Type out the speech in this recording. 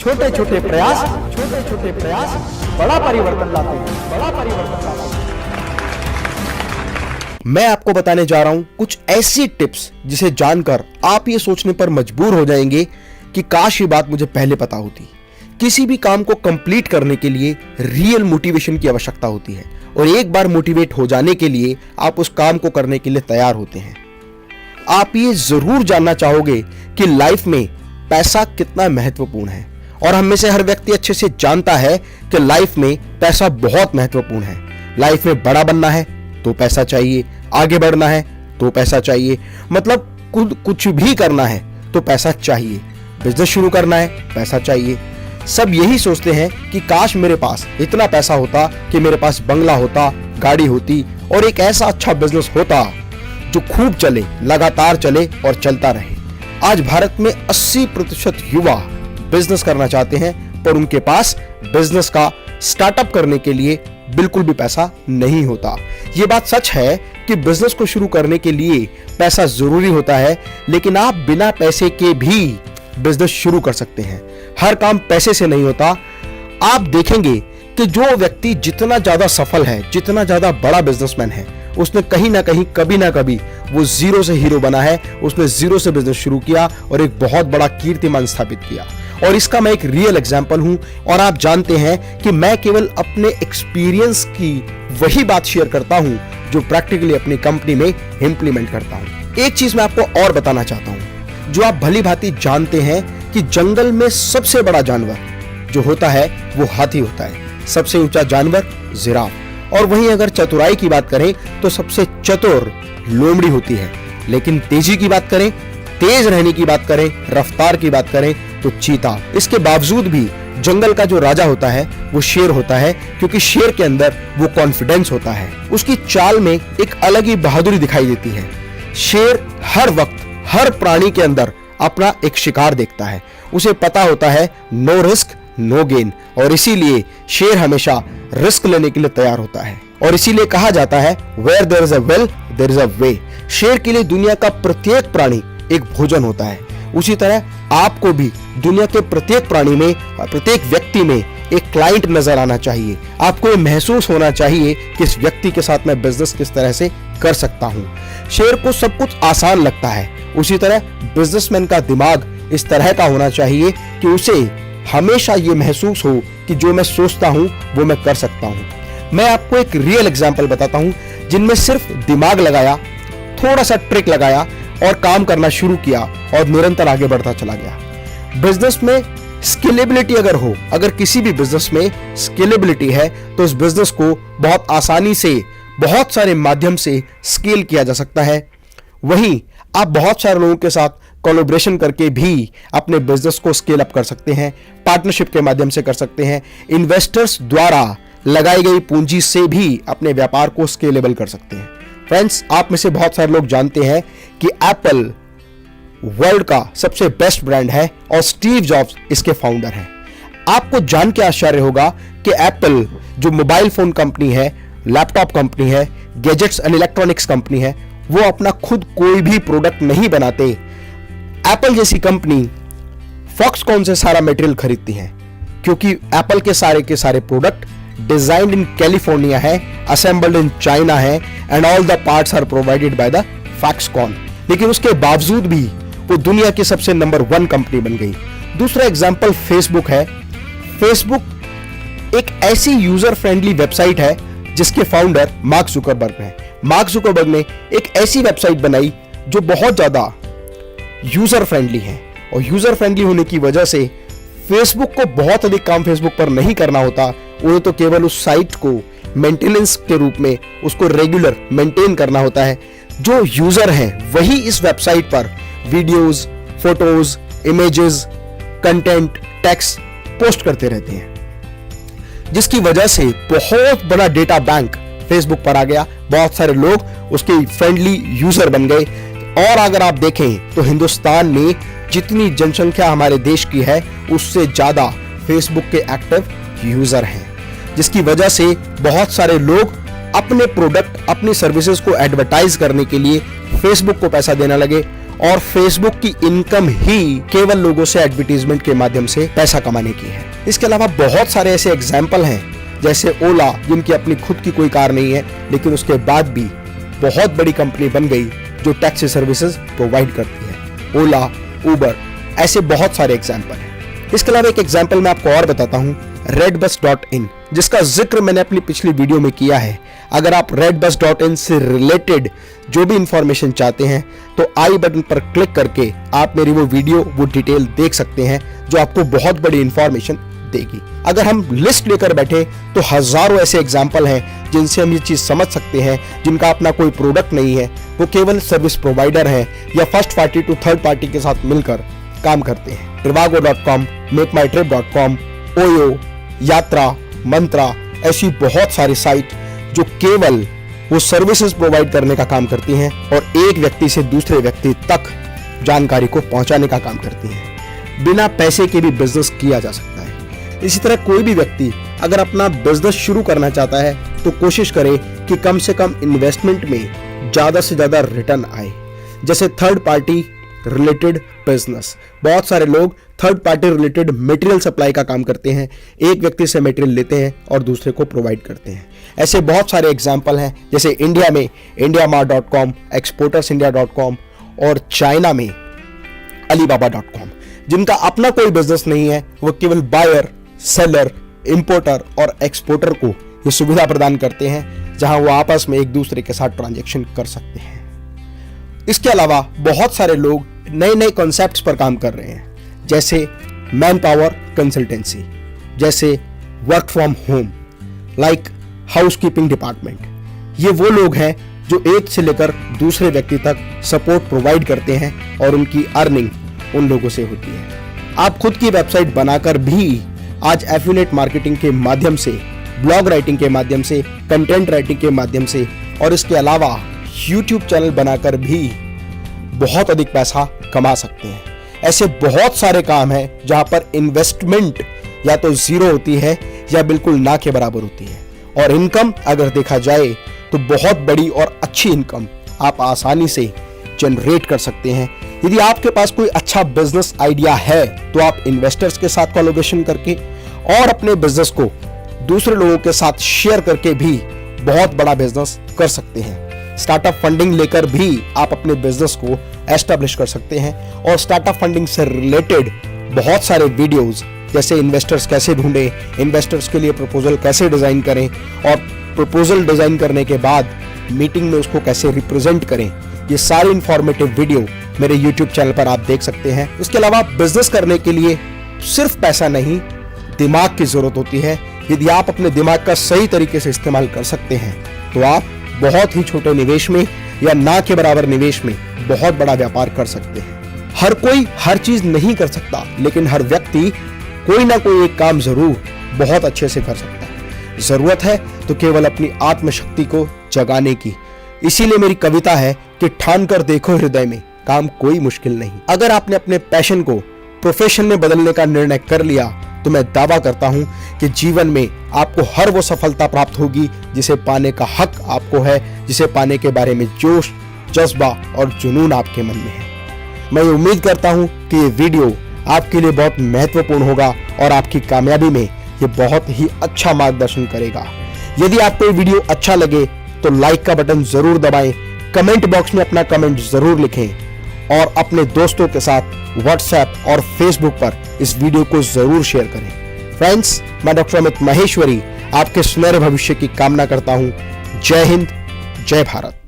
छोटे छोटे प्रयास बड़ा परिवर्तन लाते हैं। मैं आपको बताने जा रहा हूं कुछ ऐसी टिप्स जिसे जानकर आप ये सोचने पर मजबूर हो जाएंगे कि काश ये बात मुझे पहले पता होती। किसी भी काम को कंप्लीट करने के लिए रियल मोटिवेशन की आवश्यकता होती है और एक बार मोटिवेट हो जाने के लिए आप उस काम को करने के लिए तैयार होते हैं। आप ये जरूर जानना चाहोगे कि लाइफ में पैसा कितना महत्वपूर्ण है और हम में से हर व्यक्ति अच्छे से जानता है कि लाइफ में पैसा बहुत महत्वपूर्ण है। लाइफ में बड़ा बनना है तो पैसा चाहिए, आगे बढ़ना है तो पैसा चाहिए, मतलब कुछ भी करना है तो पैसा चाहिए, बिजनेस शुरू करना है पैसा चाहिए। सब यही सोचते हैं कि काश मेरे पास इतना पैसा होता कि मेरे पास बंगला होता, गाड़ी होती और एक ऐसा अच्छा बिजनेस होता जो खूब चले, लगातार चले और चलता रहे। आज भारत में 80% युवा बिजनेस करना चाहते हैं पर उनके पास बिजनेस का स्टार्टअप करने के लिए बिल्कुल भी पैसा नहीं होता। ये बात सच है कि बिजनेस को शुरू करने के लिए पैसा जरूरी होता है, लेकिन आप बिना पैसे के भी बिजनेस शुरू कर सकते हैं। हर काम पैसे से नहीं होता। आप देखेंगे कि जो व्यक्ति जितना ज्यादा सफल है, जितना ज्यादा बड़ा बिजनेसमैन है, उसने कहीं ना कहीं कभी ना कभी वो जीरो से हीरो बना है। उसने जीरो से बिजनेस शुरू किया और एक बहुत बड़ा कीर्तिमान स्थापित किया। और इसका मैं एक रियल एग्जांपल हूं और आप जानते हैं कि मैं केवल अपने एक्सपीरियंस की वही बात शेयर करता हूं जो प्रैक्टिकली अपनी कंपनी में इंप्लीमेंट करता हूं। एक चीज मैं आपको और बताना चाहता हूं जो आप भली भांति जानते हैं कि जंगल में सबसे बड़ा जानवर जो होता है वो हाथी होता है, सबसे ऊंचा जानवर जिराफ। और वहीं अगर चतुराई की बात करें तो सबसे चतुर लोमड़ी होती है, लेकिन तेजी की बात करें, तेज रहने की बात करें, रफ्तार की बात करें तो चीता। इसके बावजूद भी जंगल का जो राजा होता है वो शेर होता है, क्योंकि शेर के अंदर वो कॉन्फिडेंस होता है। उसकी चाल में एक अलग ही बहादुरी दिखाई देती है। शेर हर वक्त हर प्राणी के अंदर अपना एक शिकार देखता है। उसे पता होता है नो रिस्क नो गेन, और इसीलिए शेर हमेशा रिस्क लेने के लिए तैयार होता है। और इसीलिए कहा जाता है where there is a will there is a way. शेर के लिए दुनिया का प्रत्येक प्राणी एक भोजन होता है। उसी तरह आपको भी दुनिया के प्रत्येक प्राणी में, प्रत्येक व्यक्ति में एक क्लाइंट नजर आना चाहिए। आपको ये महसूस होना चाहिए कि इस व्यक्ति के साथ मैं बिजनेस किस तरह से कर सकता हूं। शेर को सब कुछ आसान लगता है, उसी तरह बिजनेसमैन का दिमाग इस तरह का होना चाहिए कि उसे हमेशा ये महसूस हो कि जो मैं सोचता हूं वो मैं कर सकता हूं। मैं आपको एक रियल एग्जांपल बताता हूं जिनमें सिर्फ दिमाग लगाया, थोड़ा सा ट्रिक लगाया और काम करना शुरू किया और निरंतर आगे बढ़ता चला गया। बिजनेस में स्केलेबिलिटी अगर किसी भी बिजनेस में स्केलेबिलिटी है तो उस बिजनेस को बहुत आसानी से बहुत सारे माध्यम से स्केल किया जा सकता है। वहीं आप बहुत सारे लोगों के साथ कोलैबोरेशन करके भी अपने बिजनेस को स्केल अप कर सकते हैं, पार्टनरशिप के माध्यम से कर सकते हैं, इन्वेस्टर्स द्वारा लगाई गई पूंजी से भी अपने व्यापार को स्केलेबल कर सकते हैं। फ्रेंड्स, आप में से बहुत सारे लोग जानते हैं कि एप्पल वर्ल्ड का सबसे बेस्ट ब्रांड है और स्टीव जॉब्स इसके फाउंडर हैं। आपको जान के आश्चर्य होगा कि एप्पल जो मोबाइल फोन कंपनी है, लैपटॉप कंपनी है, गैजेट्स एंड इलेक्ट्रॉनिक्स कंपनी है, वो अपना खुद कोई भी प्रोडक्ट नहीं बनाते। एप्पल जैसी कंपनी फॉक्सकॉन से सारा मटेरियल खरीदती है, क्योंकि एप्पल के सारे प्रोडक्ट डिजाइन्ड इन कैलिफोर्निया है, असेंबल्ड इन चाइना है and all the parts are provided by the Foxconn. लेकिन उसके बावजूद भी वो दुनिया की सबसे नंबर 1 कंपनी बन गई। दूसरा एग्जांपल फेसबुक है। फेसबुक एक ऐसी यूजर फ्रेंडली वेबसाइट है जिसके फाउंडर मार्क जुकरबर्ग हैं। मार्क जुकरबर्ग ने एक ऐसी वेबसाइट बनाई जो बहुत ज्यादा यूजर फ्रेंडली है, और यूजर फ्रेंडली होने की वजह से फेसबुक को बहुत अधिक काम फेसबुक पर नहीं करना होता। उन्हें तो केवल उस साइट को मेंटेनेंस के रूप में उसको रेगुलर मेंटेन करना होता है। जो यूजर हैं वही इस वेबसाइट पर videos, photos, images, content, text post करते रहते हैं, जिसकी वजह से बहुत बड़ा डेटा बैंक फेसबुक पर आ गया। बहुत सारे लोग उसके फ्रेंडली यूजर बन गए। और अगर आप देखें तो हिंदुस्तान में जितनी जनसंख्या हमारे देश की है उससे ज्यादा फेसबुक के एक्टिव यूजर हैं, जिसकी वजह से बहुत सारे लोग अपने प्रोडक्ट, अपनी सर्विसेज को एडवर्टाइज करने के लिए फेसबुक को पैसा देने लगे। और फेसबुक की इनकम ही केवल लोगों से एडवर्टीजमेंट के माध्यम से पैसा कमाने की है। इसके अलावा बहुत सारे ऐसे एग्जाम्पल हैं, जैसे ओला, जिनकी अपनी खुद की कोई कार नहीं है लेकिन उसके बाद भी बहुत बड़ी कंपनी बन गई जो टैक्सी सर्विसेज प्रोवाइड करती है। ओला, उबर, ऐसे बहुत सारे एग्जाम्पल हैं। इसके अलावा एक एग्जाम्पल मैं आपको और बताता हूँ, redbus.in, जिसका जिक्र मैंने अपनी पिछली वीडियो में किया है। अगर आप redbus.in से रिलेटेड जो भी इंफॉर्मेशन चाहते हैं तो आई बटन पर क्लिक करके आप मेरी वो वीडियो, वो डिटेल देख सकते हैं जो आपको बहुत बड़ी इंफॉर्मेशन देगी। अगर हम लिस्ट लेकर बैठे तो हजारों ऐसे एग्जाम्पल हैं जिनसे हम ये चीज समझ सकते हैं, जिनका अपना कोई प्रोडक्ट नहीं है, वो केवल सर्विस प्रोवाइडर हैं या first party to third party के साथ मिलकर काम करते हैं। trivago.com, makemytrip.com, ओयो, यात्रा, मंत्रा, ऐसी बहुत सारी साइट जो केवल वो सर्विसेज प्रोवाइड करने का काम करती हैं और एक व्यक्ति से दूसरे व्यक्ति तक जानकारी को पहुंचाने का काम करती हैं। बिना पैसे के भी बिजनेस किया जा सकता है। इसी तरह कोई भी व्यक्ति अगर अपना बिजनेस शुरू करना चाहता है तो कोशिश करे कि कम से कम इन्वेस्टमेंट में ज्यादा से ज्यादा रिटर्न आए। जैसे थर्ड पार्टी रिलेटेड बिजनेस, बहुत सारे लोग third party related material supply का काम करते हैं, एक व्यक्ति से मटेरियल लेते हैं और दूसरे को प्रोवाइड करते हैं। ऐसे बहुत सारे एग्जांपल हैं, जैसे इंडिया में indiamart.com, exportersindia.com और चाइना में alibaba.com, जिनका अपना कोई बिजनेस नहीं है, वो केवल बायर, सेलर, इंपोर्टर और एक्सपोर्टर को ये सुविधा प्रदान करते हैं जहां वो आपस में एक दूसरे के साथ ट्रांजैक्शन कर सकते हैं। इसके अलावा बहुत सारे लोग नए नए कॉन्सेप्ट्स पर काम कर रहे हैं, जैसे मैन पावर कंसल्टेंसी, जैसे work from home, like housekeeping department. ये वो लोग हैं जो एक से लेकर दूसरे व्यक्ति तक सपोर्ट प्रोवाइड करते हैं और उनकी अर्निंग उन लोगों से होती है। आप खुद की वेबसाइट बनाकर भी आज एफिलिएट मार्केटिंग के माध्यम से, ब्लॉग राइटिंग के माध्यम से, कंटेंट राइटिंग के माध्यम से और इसके अलावा यूट्यूब चैनल बनाकर भी बहुत अधिक पैसा कमा सकते हैं। ऐसे बहुत सारे काम हैं जहां पर इन्वेस्टमेंट या तो जीरो होती है या बिल्कुल ना के बराबर होती है, और इनकम अगर देखा जाए तो बहुत बड़ी और अच्छी इनकम आप आसानी से जनरेट कर सकते हैं। यदि आपके पास कोई अच्छा बिजनेस आइडिया है तो आप इन्वेस्टर्स के साथ कोलैबोरेशन करके और अपने बिजनेस को दूसरे लोगों के साथ शेयर करके भी बहुत बड़ा बिजनेस कर सकते हैं। स्टार्टअप फंडिंग लेकर भी आप अपने बिजनेस को एस्टैब्लिश कर सकते हैं, और स्टार्टअप फंडिंग से रिलेटेड बहुत सारे वीडियोस, जैसे इन्वेस्टर्स कैसे ढूंढें, इन्वेस्टर्स के लिए प्रपोजल कैसे डिजाइन करें और प्रपोजल डिजाइन करने के बाद मीटिंग में उसको कैसे रिप्रेजेंट करें, ये सारी इंफॉर्मेटिव वीडियो मेरे यूट्यूब चैनल पर आप देख सकते हैं। इसके अलावा बिजनेस करने के लिए सिर्फ पैसा नहीं, दिमाग की जरूरत होती है। यदि आप अपने दिमाग का सही तरीके से इस्तेमाल कर सकते हैं तो आप बहुत ही छोटे निवेश में या ना के बराबर निवेश में बहुत बड़ा व्यापार कर सकते हैं। हर कोई हर चीज नहीं कर सकता, लेकिन हर व्यक्ति कोई ना कोई एक काम जरूर बहुत अच्छे से कर सकता है। जरूरत है तो केवल अपनी आत्मशक्ति को जगाने की। इसीलिए मेरी कविता है कि ठान कर देखो हृदय में, काम कोई मुश्किल नहीं। अगर आपने अपने पैशन को प्रोफेशन में बदलने का निर्णय कर लिया तो मैं दावा करता हूं कि जीवन में आपको हर वो सफलता प्राप्त होगी जिसे पाने का हक आपको है, जिसे पाने के बारे में जोश, जज्बा और जुनून आपके मन में है। मैं उम्मीद करता हूं कि ये वीडियो आपके लिए बहुत महत्वपूर्ण होगा और आपकी कामयाबी में ये बहुत ही अच्छा मार्गदर्शन करेगा। यदि आपको ये वीडियो अच्छा लगे तो लाइक का बटन जरूर दबाएं, कमेंट बॉक्स में अपना कमेंट जरूर लिखें और अपने दोस्तों के साथ व्हाट्सएप और फेसबुक पर इस वीडियो को जरूर शेयर करें। फ्रेंड्स, मैं डॉक्टर अमित महेश्वरी आपके सुनहरे भविष्य की कामना करता हूं। जय हिंद, जय भारत।